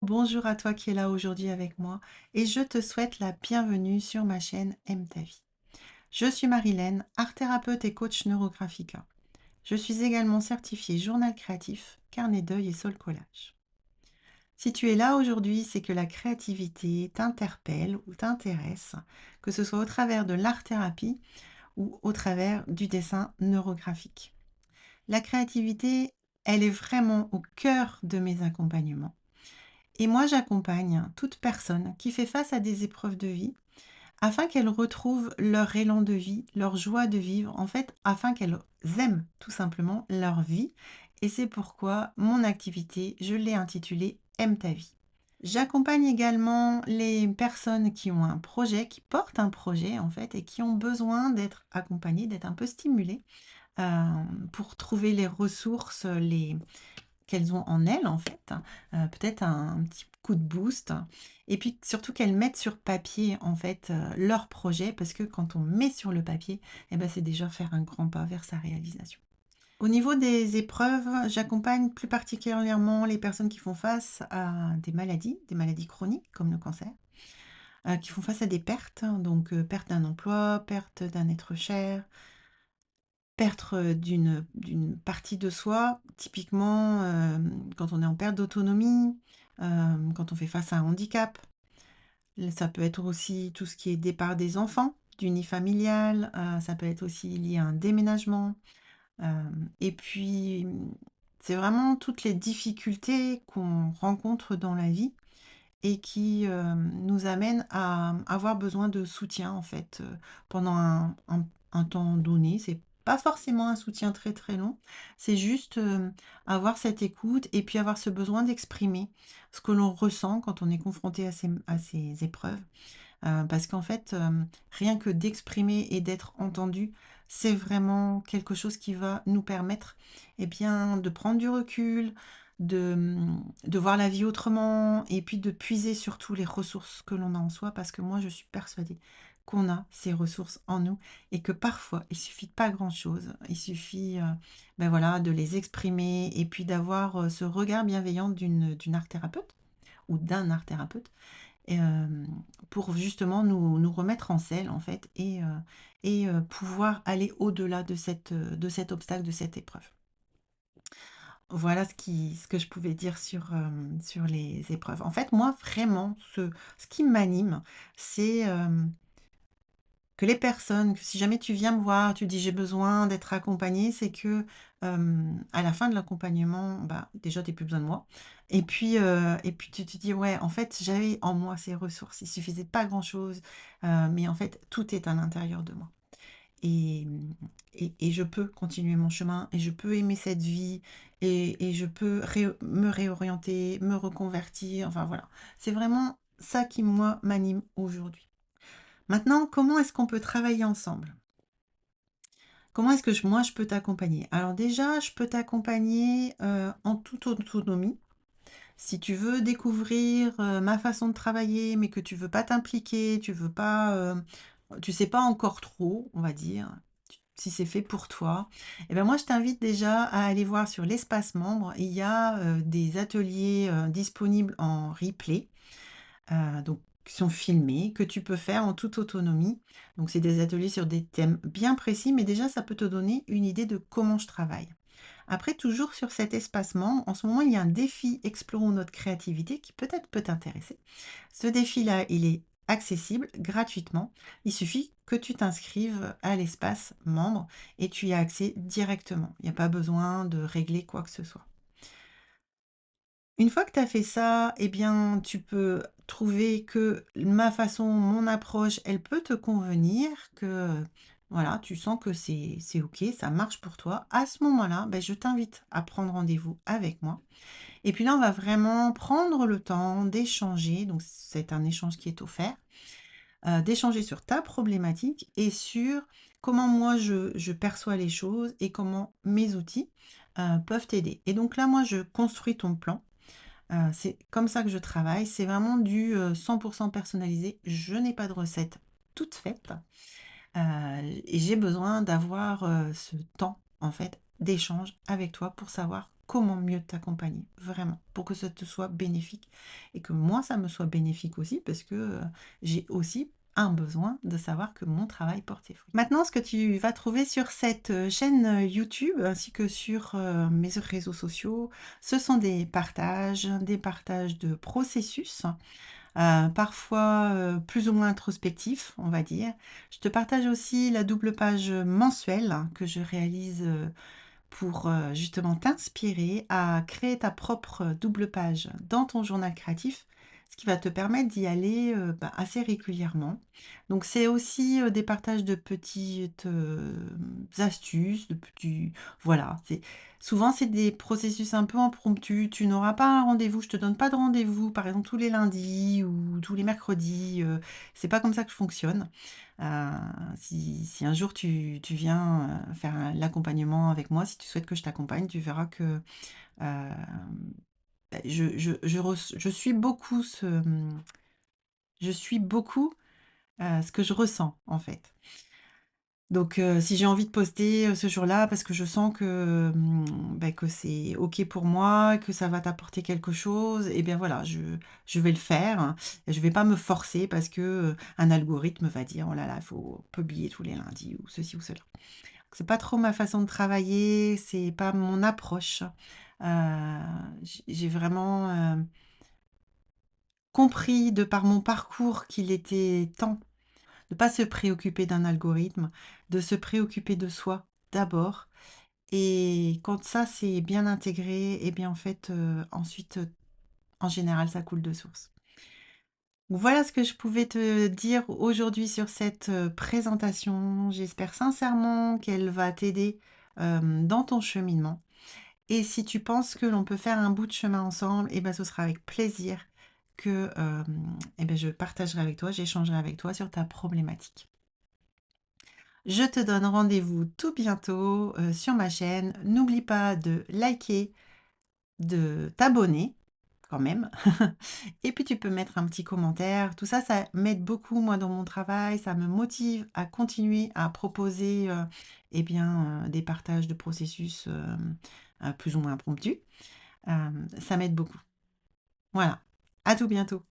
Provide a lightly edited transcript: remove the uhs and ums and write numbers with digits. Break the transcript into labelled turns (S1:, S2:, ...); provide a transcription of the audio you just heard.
S1: bonjour à toi qui es là aujourd'hui avec moi et je te souhaite la bienvenue sur ma chaîne Aime ta vie. Je suis Marilène, art thérapeute et coach neurographica. Je suis également certifiée journal créatif, carnet d'œil et sol collage. Si tu es là aujourd'hui, c'est que la créativité t'interpelle ou t'intéresse, que ce soit au travers de l'art-thérapie ou au travers du dessin neurographique. La créativité, elle est vraiment au cœur de mes accompagnements. Et moi, j'accompagne toute personne qui fait face à des épreuves de vie afin qu'elles retrouvent leur élan de vie, leur joie de vivre, en fait, afin qu'elles aiment tout simplement leur vie. Et c'est pourquoi mon activité, je l'ai intitulée Aime ta vie. J'accompagne également les personnes qui ont un projet, qui portent un projet en fait, et qui ont besoin d'être accompagnées, d'être un peu stimulées euh, pour trouver les ressources, qu'elles ont en elles, en fait, peut-être un petit coup de boost et puis surtout qu'elles mettent sur papier, en fait, leur projet parce que quand on met sur le papier et ben c'est déjà faire un grand pas vers sa réalisation. Au niveau des épreuves, j'accompagne plus particulièrement les personnes qui font face à des maladies chroniques comme le cancer, qui font face à des pertes, hein, donc perte d'un emploi, perte d'un être cher, perte, d'une partie de soi, typiquement, quand on est en perte d'autonomie, quand on fait face à un handicap. Ça peut être aussi tout ce qui est départ des enfants, du nid familial, ça peut être aussi lié à un déménagement, et puis, c'est vraiment toutes les difficultés qu'on rencontre dans la vie et qui, nous amènent à avoir besoin de soutien, en fait, pendant un temps donné. C'est pas forcément un soutien très, très long, c'est juste, avoir cette écoute et puis avoir ce besoin d'exprimer ce que l'on ressent quand on est confronté à ces épreuves. Parce qu'en fait, rien que d'exprimer et d'être entendu, c'est vraiment quelque chose qui va nous permettre, eh bien, de prendre du recul, de voir la vie autrement et puis de puiser surtout les ressources que l'on a en soi parce que moi, je suis persuadée qu'on a ces ressources en nous et que parfois, il suffit de pas grand-chose. Il suffit, ben voilà, de les exprimer et puis d'avoir, ce regard bienveillant d'une art thérapeute ou d'un art thérapeute et pour justement nous remettre en selle en fait et pouvoir aller au-delà de cet obstacle, de cette épreuve. Voilà ce que je pouvais dire sur les épreuves. En fait, moi vraiment ce qui m'anime, c'est, que les personnes que si jamais tu viens me voir, tu dis: «J'ai besoin d'être accompagnée», c'est que, à la fin de l'accompagnement, bah, déjà tu plus besoin de moi et puis tu te dis: «Ouais, en fait, j'avais en moi ces ressources, il suffisait de pas grand-chose, mais en fait, tout est à l'intérieur de moi et et je peux continuer mon chemin et je peux aimer cette vie et je peux me réorienter, me reconvertir», enfin voilà. C'est vraiment ça qui, moi, m'anime aujourd'hui. Maintenant, comment est-ce qu'on peut travailler ensemble? Comment est-ce que moi, je peux t'accompagner? Alors déjà, je peux t'accompagner, en toute autonomie. Si tu veux découvrir, ma façon de travailler, mais que tu veux pas t'impliquer, tu veux pas, tu sais pas encore trop, on va dire, si c'est fait pour toi, et ben moi, je t'invite déjà à aller voir sur l'espace membre. Il y a, des ateliers, disponibles en replay. Donc qui sont filmés, que tu peux faire en toute autonomie. Donc c'est des ateliers sur des thèmes bien précis, mais déjà ça peut te donner une idée de comment je travaille. Après, toujours sur cet espace membre, en ce moment, il y a un défi Explorons notre créativité qui peut-être peut t'intéresser. Ce défi-là, il est accessible gratuitement. Il suffit que tu t'inscrives à l'espace membre et tu y as accès directement. Il n'y a pas besoin de régler quoi que ce soit. Une fois que tu as fait ça, eh bien, tu peux trouver que ma façon, mon approche, elle peut te convenir, que voilà, tu sens que c'est OK, ça marche pour toi. À ce moment-là, ben, je t'invite à prendre rendez-vous avec moi. Et puis là, on va vraiment prendre le temps d'échanger. Donc, c'est un échange qui est offert, d'échanger sur ta problématique et sur comment moi je perçois les choses et comment mes outils peuvent t'aider. Et donc là, moi, je construis ton plan. C'est comme ça que je travaille, c'est vraiment du, 100 personnalisé. Je n'ai pas de recette toute faite, et j'ai besoin d'avoir, ce temps, en fait, d'échange avec toi pour savoir comment mieux t'accompagner, vraiment, pour que ça te soit bénéfique et que moi, ça me soit bénéfique aussi parce que j'ai aussi un besoin de savoir que mon travail porte ses fruits. Maintenant, ce que tu vas trouver sur cette chaîne YouTube ainsi que sur mes réseaux sociaux, ce sont des partages de processus, parfois plus ou moins introspectifs, on va dire. Je te partage aussi la double page mensuelle que je réalise pour justement t'inspirer à créer ta propre double page dans ton journal créatif, ce qui va te permettre d'y aller assez régulièrement. Donc c'est aussi des partages de petites astuces, de petits... Voilà, souvent c'est des processus un peu impromptus. Tu n'auras pas un rendez-vous, je te donne pas de rendez-vous, par exemple tous les lundis ou tous les mercredis. C'est pas comme ça que je fonctionne. Heu, si un jour tu viens, faire l'accompagnement avec moi, si tu souhaites que je t'accompagne, tu verras que, je suis beaucoup je suis beaucoup, ce que je ressens, en fait. Donc si j'ai envie de poster, ce jour-là parce que je sens que, que c'est OK pour moi, que ça va t'apporter quelque chose et bien voilà, je vais le faire. Et je vais pas me forcer parce que, un algorithme va dire: «Oh là là, il faut publier tous les lundis» ou ceci ou cela. C'est pas trop ma façon de travailler, c'est pas mon approche. J'ai vraiment, compris de par mon parcours qu'il était temps de pas se préoccuper d'un algorithme, de se préoccuper de soi d'abord et quand ça c'est bien intégré et bien en fait, ensuite, en général ça coule de source. Voilà ce que je pouvais te dire aujourd'hui sur cette, présentation. J'espère sincèrement qu'elle va t'aider, dans ton cheminement et si tu penses que l'on peut faire un bout de chemin ensemble et ben, ce sera avec plaisir que, je partagerai avec toi, j'échangerai avec toi sur ta problématique. Je te donne rendez-vous tout bientôt, sur ma chaîne. N'oublie pas de liker, de t'abonner quand même et puis tu peux mettre un petit commentaire. Tout ça, ça m'aide beaucoup moi dans mon travail, ça me motive à continuer à proposer, des partages de processus, plus ou moins impromptus. Ça m'aide beaucoup. Voilà, à tout bientôt.